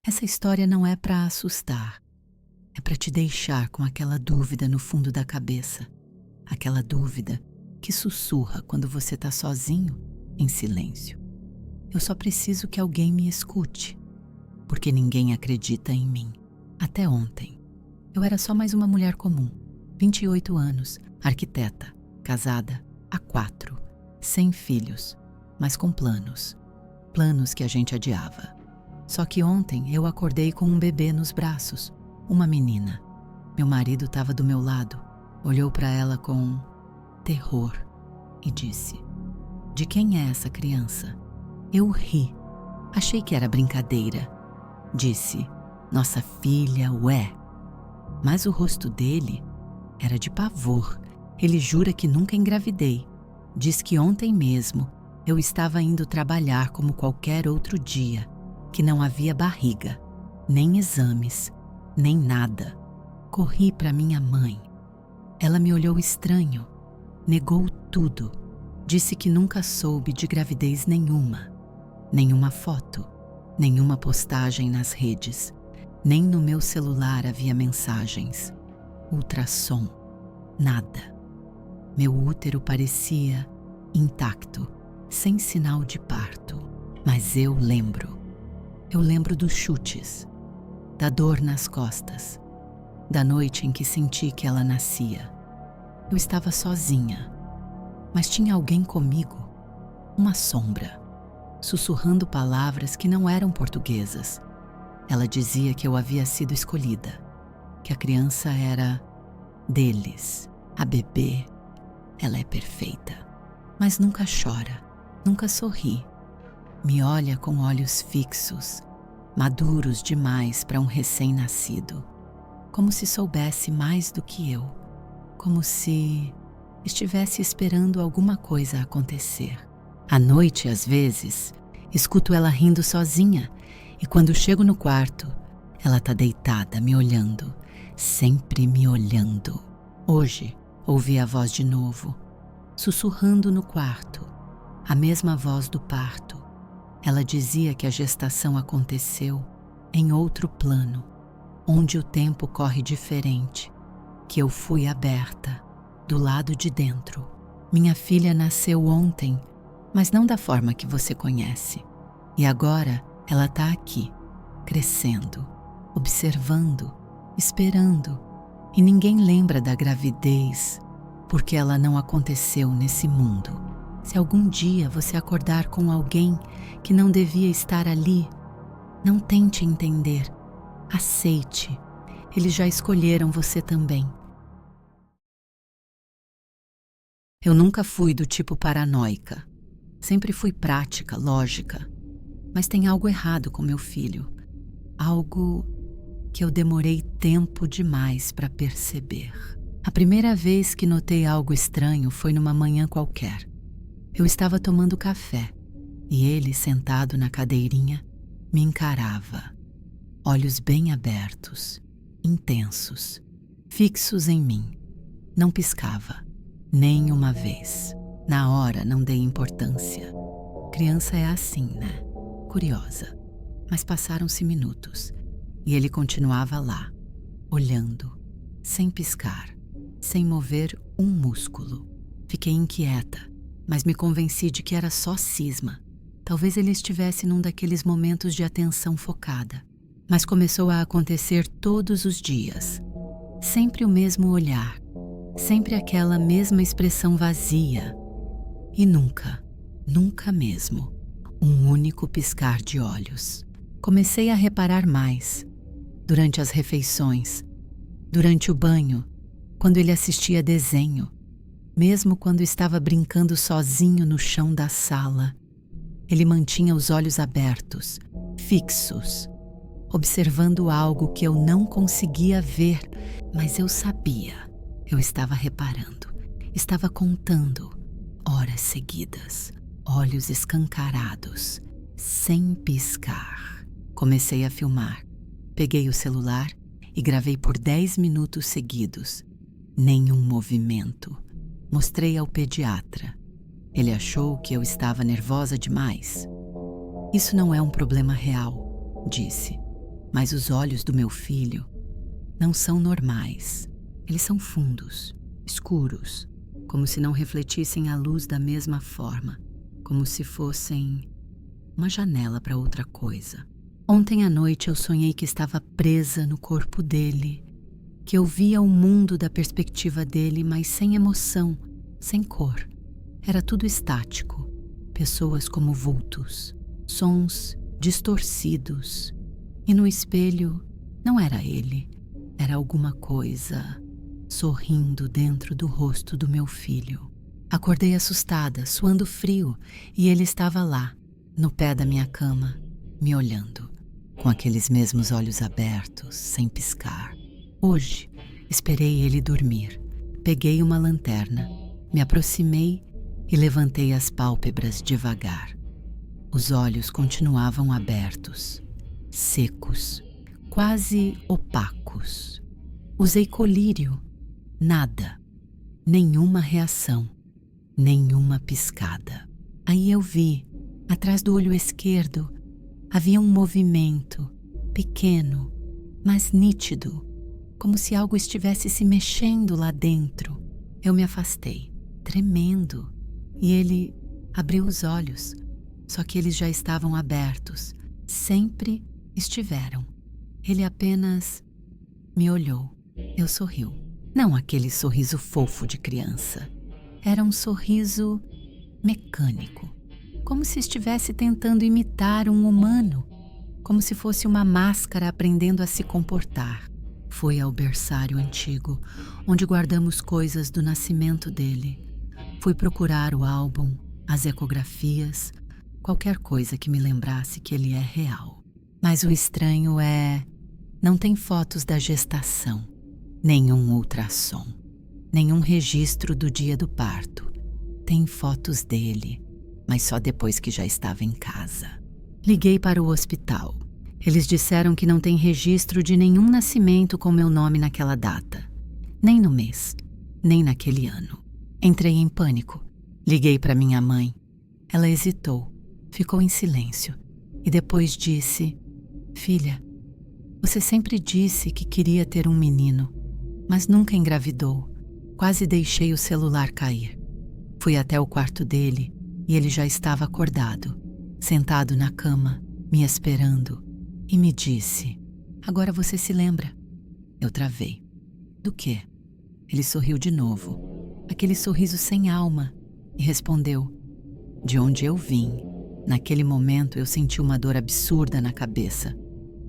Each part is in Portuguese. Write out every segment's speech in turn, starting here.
Essa história não é para assustar, é para te deixar com aquela dúvida no fundo da cabeça, aquela dúvida que sussurra quando você está sozinho, em silêncio. Eu só preciso que alguém me escute, porque ninguém acredita em mim. Até ontem, eu era só mais uma mulher comum, 28 anos, arquiteta, casada, há 4, sem filhos, mas com planos. Planos que a gente adiava. Só que ontem eu acordei com um bebê nos braços, uma menina. Meu marido estava do meu lado, olhou para ela com terror e disse: "De quem é essa criança?" Eu ri. Achei que era brincadeira. Disse: "Nossa filha, ué." Mas o rosto dele era de pavor. Ele jura que nunca engravidei. Diz que ontem mesmo eu estava indo trabalhar como qualquer outro dia, que não havia barriga, nem exames, nem nada. Corri para minha mãe. Ela me olhou estranho, negou tudo. Disse que nunca soube de gravidez nenhuma. Nenhuma foto, nenhuma postagem nas redes, nem no meu celular havia mensagens. Ultrassom, nada. Meu útero parecia intacto, sem sinal de parto. Mas eu lembro. Eu lembro dos chutes, da dor nas costas, da noite em que senti que ela nascia. Eu estava sozinha, mas tinha alguém comigo, uma sombra, sussurrando palavras que não eram portuguesas. Ela dizia que eu havia sido escolhida, que a criança era deles, a bebê. Ela é perfeita, mas nunca chora, nunca sorri. Me olha com olhos fixos, maduros demais para um recém-nascido, como se soubesse mais do que eu, como se estivesse esperando alguma coisa acontecer. À noite, às vezes, escuto ela rindo sozinha e quando chego no quarto, ela está deitada me olhando, sempre me olhando. Hoje, ouvi a voz de novo, sussurrando no quarto, a mesma voz do parto. Ela dizia que a gestação aconteceu em outro plano, onde o tempo corre diferente, que eu fui aberta, do lado de dentro. Minha filha nasceu ontem, mas não da forma que você conhece. E agora ela está aqui, crescendo, observando, esperando. E ninguém lembra da gravidez, porque ela não aconteceu nesse mundo. Se algum dia você acordar com alguém que não devia estar ali, não tente entender. Aceite. Eles já escolheram você também. Eu nunca fui do tipo paranoica. Sempre fui prática, lógica. Mas tem algo errado com meu filho. Algo que eu demorei tempo demais para perceber. A primeira vez que notei algo estranho foi numa manhã qualquer. Eu estava tomando café e ele, sentado na cadeirinha, me encarava. Olhos bem abertos, intensos, fixos em mim. Não piscava, nem uma vez. Na hora não dei importância. Criança é assim, né? Curiosa. Mas passaram-se minutos e ele continuava lá, olhando, sem piscar, sem mover um músculo. Fiquei inquieta, mas me convenci de que era só cisma. Talvez ele estivesse num daqueles momentos de atenção focada. Mas começou a acontecer todos os dias. Sempre o mesmo olhar, sempre aquela mesma expressão vazia. E nunca, nunca mesmo, um único piscar de olhos. Comecei a reparar mais, durante as refeições, durante o banho, quando ele assistia desenho, mesmo quando estava brincando sozinho no chão da sala. Ele mantinha os olhos abertos, fixos, observando algo que eu não conseguia ver, mas eu sabia. Eu estava reparando, estava contando, horas seguidas, olhos escancarados, sem piscar. Comecei a filmar. Peguei o celular e gravei por 10 minutos seguidos. Nenhum movimento. Mostrei ao pediatra. Ele achou que eu estava nervosa demais. "Isso não é um problema real", disse. Mas os olhos do meu filho não são normais. Eles são fundos, escuros, como se não refletissem a luz da mesma forma, como se fossem uma janela para outra coisa. Ontem à noite eu sonhei que estava presa no corpo dele, que eu via o mundo da perspectiva dele, mas sem emoção, sem cor. Era tudo estático, pessoas como vultos, sons distorcidos. E no espelho não era ele, era alguma coisa sorrindo dentro do rosto do meu filho. Acordei assustada, suando frio, e ele estava lá, no pé da minha cama, me olhando, com aqueles mesmos olhos abertos, sem piscar. Hoje, esperei ele dormir. Peguei uma lanterna, me aproximei e levantei as pálpebras devagar. Os olhos continuavam abertos, secos, quase opacos. Usei colírio. Nada. Nenhuma reação. Nenhuma piscada. Aí eu vi, atrás do olho esquerdo, havia um movimento, pequeno, mas nítido, como se algo estivesse se mexendo lá dentro. Eu me afastei, tremendo, e ele abriu os olhos, só que eles já estavam abertos, sempre estiveram. Ele apenas me olhou. Eu sorriu. Não aquele sorriso fofo de criança. Era um sorriso mecânico, como se estivesse tentando imitar um humano, como se fosse uma máscara aprendendo a se comportar. Foi ao berçário antigo, onde guardamos coisas do nascimento dele. Fui procurar o álbum, as ecografias, qualquer coisa que me lembrasse que ele é real. Mas o estranho é, não tem fotos da gestação, nenhum ultrassom, nenhum registro do dia do parto. Tem fotos dele, mas só depois que já estava em casa. Liguei para o hospital. Eles disseram que não tem registro de nenhum nascimento com meu nome naquela data, nem no mês, nem naquele ano. Entrei em pânico. Liguei para minha mãe. Ela hesitou, ficou em silêncio e depois disse: "Filha, você sempre disse que queria ter um menino, mas nunca engravidou." Quase deixei o celular cair. Fui até o quarto dele e ele já estava acordado, sentado na cama, me esperando, e me disse: "Agora você se lembra?" Eu travei. "Do quê?" Ele sorriu de novo, aquele sorriso sem alma, e respondeu: "De onde eu vim." Naquele momento eu senti uma dor absurda na cabeça,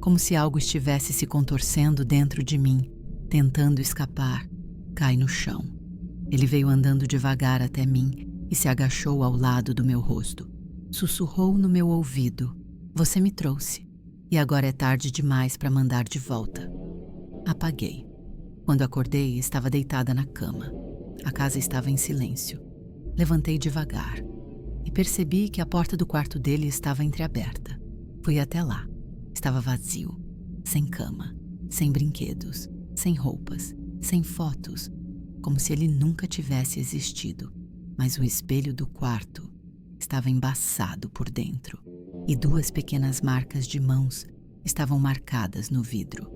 como se algo estivesse se contorcendo dentro de mim, tentando escapar. Cai no chão. Ele veio andando devagar até mim e se agachou ao lado do meu rosto. Sussurrou no meu ouvido: "Você me trouxe, e agora é tarde demais para mandar de volta." Apaguei. Quando acordei, estava deitada na cama. A casa estava em silêncio. Levantei devagar e percebi que a porta do quarto dele estava entreaberta. Fui até lá. Estava vazio, sem cama, sem brinquedos, sem roupas, sem fotos, como se ele nunca tivesse existido. Mas o espelho do quarto estava embaçado por dentro e 2 pequenas marcas de mãos estavam marcadas no vidro,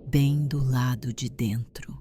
bem do lado de dentro.